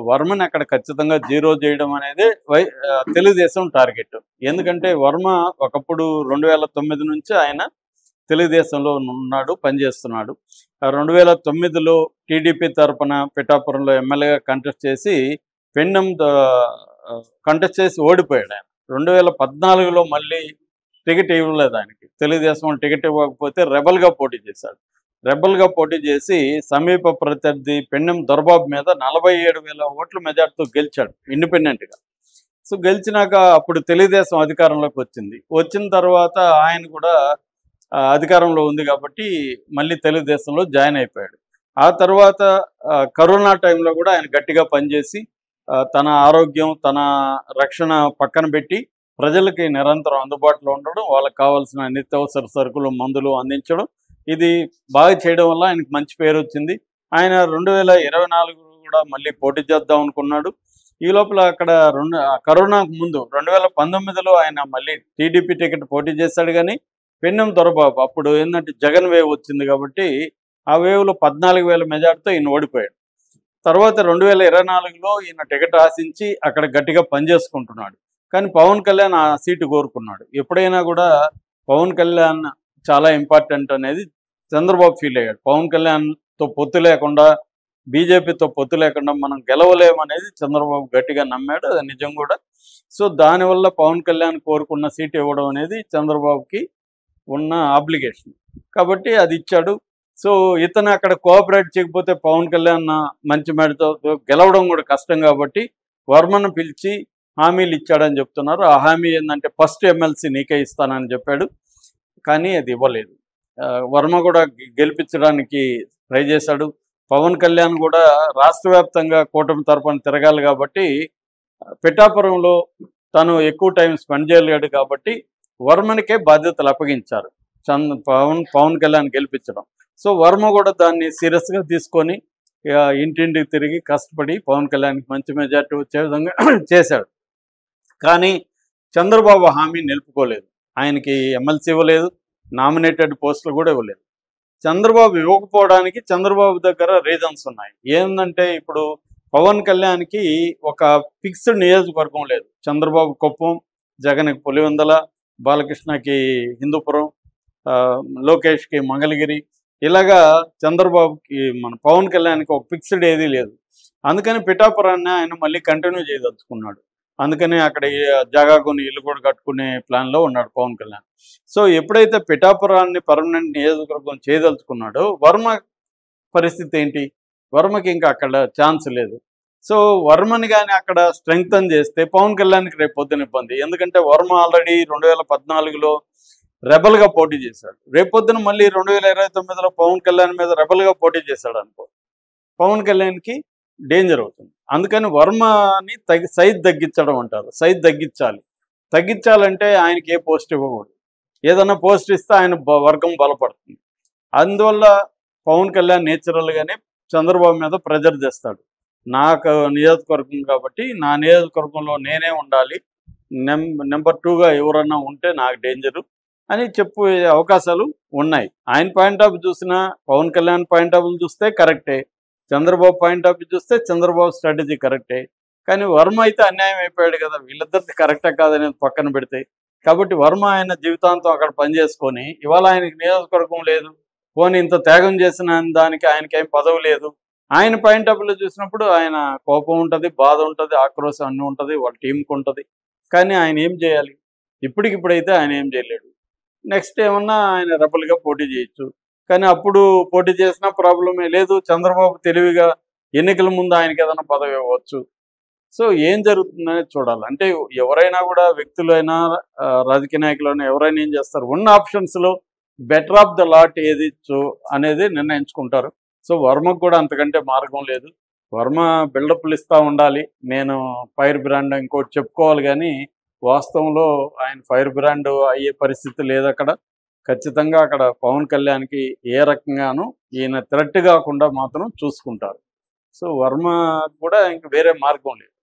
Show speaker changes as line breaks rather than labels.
వర్మని అక్కడ ఖచ్చితంగా జీరో చేయడం అనేది తెలుగుదేశం టార్గెట్. ఎందుకంటే వర్మ ఒకప్పుడు 2009 నుంచి ఆయన తెలుగుదేశంలో ఉన్నాడు, పనిచేస్తున్నాడు. 2009లో టీడీపీ తరపున పిఠాపురంలో ఎమ్మెల్యేగా కంటెస్ట్ చేసి ఓడిపోయాడు ఆయన. 2014లో మళ్ళీ టికెట్ ఇవ్వలేదు ఆయనకి. తెలుగుదేశం టికెట్ ఇవ్వకపోతే రెబల్గా పోటీ చేశాడు. రెబల్గా పోటీ చేసి సమీప ప్రత్యర్థి పెన్నెం దొరబాబు మీద 47,000 ఓట్ల మెజార్టీతో గెలిచాడు ఇండిపెండెంట్గా. సో గెలిచినాక అప్పుడు తెలుగుదేశం అధికారంలోకి వచ్చింది. వచ్చిన తర్వాత ఆయన కూడా అధికారంలో ఉంది కాబట్టి మళ్ళీ తెలుగుదేశంలో జాయిన్ అయిపోయాడు. ఆ తర్వాత కరోనా టైంలో కూడా ఆయన గట్టిగా పనిచేసి తన ఆరోగ్యం, తన రక్షణ పక్కన పెట్టి ప్రజలకి నిరంతరం అందుబాటులో ఉండడం, వాళ్ళకి కావాల్సిన నిత్యావసర సరుకులు, మందులు అందించడం, ఇది బాగా చేయడం వల్ల ఆయనకు మంచి పేరు వచ్చింది. ఆయన 2024 కూడా మళ్ళీ పోటీ చేద్దాం అనుకున్నాడు. ఈ లోపల అక్కడ కరోనాకు ముందు 2019లో ఆయన మళ్ళీ టీడీపీ టికెట్ పోటీ చేశాడు. కానీ పెన్నెం దొరబాబు అప్పుడు ఏంటంటే జగన్ వేవ్ వచ్చింది కాబట్టి ఆ వేవ్లో 14,000 మెజార్టీతో ఈయన ఓడిపోయాడు. తర్వాత 2024లో ఈయన టికెట్ ఆశించి అక్కడ గట్టిగా పనిచేసుకుంటున్నాడు. కానీ పవన్ కళ్యాణ్ ఆ సీటు కోరుకున్నాడు. ఎప్పుడైనా కూడా పవన్ కళ్యాణ్ చాలా ఇంపార్టెంట్ అనేది చంద్రబాబు ఫీల్ అయ్యాడు. పవన్ కళ్యాణ్తో పొత్తు లేకుండా, బీజేపీతో పొత్తు లేకుండా మనం గెలవలేమనేది చంద్రబాబు గట్టిగా నమ్మాడు. అది నిజం కూడా. సో దానివల్ల పవన్ కళ్యాణ్ కోరుకున్న సీటు ఇవ్వడం అనేది చంద్రబాబుకి ఉన్న ఆబ్లిగేషన్ కాబట్టి అది ఇచ్చాడు. సో ఇతను అక్కడ కోఆపరేట్ చేయకపోతే పవన్ కళ్యాణ్ మంచి మేడతో గెలవడం కూడా కష్టం కాబట్టి వర్మను పిలిచి హామీలు ఇచ్చాడని చెప్తున్నారు. ఆ హామీ ఏంటంటే ఫస్ట్ ఎమ్మెల్సీ నీకే ఇస్తానని చెప్పాడు. కానీ అది ఇవ్వలేదు. వర్మ కూడా గెలిపించడానికి ట్రై చేశాడు. పవన్ కళ్యాణ్ కూడా రాష్ట్ర వ్యాప్తంగా కూటమి తరపున తిరగాలి కాబట్టి పిఠాపురంలో తను ఎక్కువ టైం స్పెండ్ చేయలేడు కాబట్టి వర్మనికే బాధ్యతలు అప్పగించారు పవన్ కళ్యాణ్ గెలిపించడం. సో వర్మ కూడా దాన్ని సీరియస్గా తీసుకొని ఇంటింటికి తిరిగి కష్టపడి పవన్ కళ్యాణ్కి మంచి మెజార్టీ వచ్చే విధంగా చేశాడు. కానీ చంద్రబాబు హామీ నిలుపుకోలేదు. ఆయనకి ఎమ్మెల్సీ ఇవ్వలేదు, నామినేటెడ్ పోస్టులు కూడా ఇవ్వలేదు. చంద్రబాబు ఇవ్వకపోవడానికి చంద్రబాబు దగ్గర రీజన్స్ ఉన్నాయి. ఏంటంటే ఇప్పుడు పవన్ కళ్యాణ్కి ఒక ఫిక్స్డ్ నియోజకవర్గం లేదు. చంద్రబాబు కుప్పం, జగన్కి పులివెందల, బాలకృష్ణకి హిందూపురం, లోకేష్కి మంగళగిరి, ఇలాగా చంద్రబాబుకి మన పవన్ కళ్యాణ్కి ఒక ఫిక్స్డ్ ఏదీ లేదు. అందుకని పిఠాపురాన్ని ఆయన మళ్ళీ కంటిన్యూ చేయదలుచుకున్నాడు. అందుకని అక్కడ జాగా కొని ఇల్లు కూడా కట్టుకునే ప్లాన్లో ఉన్నాడు పవన్ కళ్యాణ్. సో ఎప్పుడైతే పిఠాపురాన్ని పర్మనెంట్ నియోజకవర్గం చేయదలుచుకున్నాడో వర్మ పరిస్థితి ఏంటి? వర్మకి ఇంకా అక్కడ ఛాన్స్ లేదు. సో వర్మని కానీ అక్కడ స్ట్రెంగ్తన్ చేస్తే పవన్ కళ్యాణ్కి రేపు పొద్దున ఇబ్బంది. ఎందుకంటే వర్మ ఆల్రెడీ 2014లో రెబల్గా పోటీ చేశాడు. రేపొద్దున మళ్ళీ 2029లో పవన్ కళ్యాణ్ మీద రెబల్గా పోటీ చేశాడు అనుకో, పవన్ కళ్యాణ్కి డేంజర్ అవుతుంది. అందుకని వర్మని సైజ్ తగ్గించడం అంటారు. సైజ్ తగ్గించాలంటే ఆయనకి ఏ పోస్ట్ ఇవ్వకూడదు. ఏదన్నా పోస్ట్ ఇస్తే ఆయన వర్గం బలపడుతుంది. అందువల్ల పవన్ కళ్యాణ్ నేచురల్గానే చంద్రబాబు మీద ప్రెజర్ చేస్తాడు. నాకు నియోజకవర్గం కాబట్టి నా నియోజకవర్గంలో నేనే ఉండాలి, నెంబర్ 2గా ఎవరన్నా ఉంటే నాకు డేంజరు అని చెప్పే అవకాశాలు ఉన్నాయి. ఆయన పాయింట్ ఆఫ్ చూసినా, పవన్ కళ్యాణ్ పాయింట్ ఆఫ్ చూస్తే కరెక్టే, చంద్రబాబు పాయింట్ ఆఫ్ చూస్తే చంద్రబాబు స్ట్రాటజీ కరెక్టే. కానీ వర్మ అయితే అన్యాయం అయిపోయాడు కదా, వీళ్ళిద్దరిది కరెక్టా కాదనేది పక్కన పెడితే. కాబట్టి వర్మ ఆయన జీవితాంతం అక్కడ పనిచేసుకొని ఇవాళ ఆయనకి నియోజకవర్గం లేదు, పోనీ ఇంత త్యాగం చేసిన దానికి ఆయనకేం పదవి లేదు. ఆయన పాయింట్ ఆఫ్ వ్యూలో చూసినప్పుడు ఆయన కోపం ఉంటుంది, బాధ ఉంటుంది, ఆక్రోశం అన్నీ ఉంటుంది, వాళ్ళ టీంకి ఉంటుంది. కానీ ఆయన ఏం చేయాలి? ఇప్పటికిప్పుడైతే ఆయన ఏం చేయలేడు. నెక్స్ట్ ఏమన్నా ఆయన రెబల్గా పోటీ చేయొచ్చు. కానీ అప్పుడు పోటీ చేసినా ప్రాబ్లమే లేదు. చంద్రబాబు తెలివిగా ఎన్నికల ముందు ఆయనకి ఏదైనా పదవి ఇవ్వచ్చు. సో ఏం జరుగుతుందనేది చూడాలి. అంటే ఎవరైనా కూడా వ్యక్తులైనా రాజకీయ నాయకులైనా ఎవరైనా ఏం చేస్తారు, ఉన్న ఆప్షన్స్లో బెటర్ ఆఫ్ ద లాట్ ఏది అనేది నిర్ణయించుకుంటారు. సో వర్మకు కూడా అంతకంటే మార్గం లేదు. వర్మ బిల్డప్లు ఇస్తూ ఉండాలి, నేను ఫైర్ బ్రాండ్ ఇంకోటి చెప్పుకోవాలి. కానీ వాస్తవంలో ఆయన ఫైర్ బ్రాండ్ అయ్యే పరిస్థితి లేదు అక్కడ. ఖచ్చితంగా అక్కడ పవన్ కళ్యాణ్కి ఏ రకంగానూ ఈయన థ్రెట్ కాకుండా మాత్రం చూసుకుంటారు. సో వర్మ కూడా ఇంక వేరే మార్గం లేదు.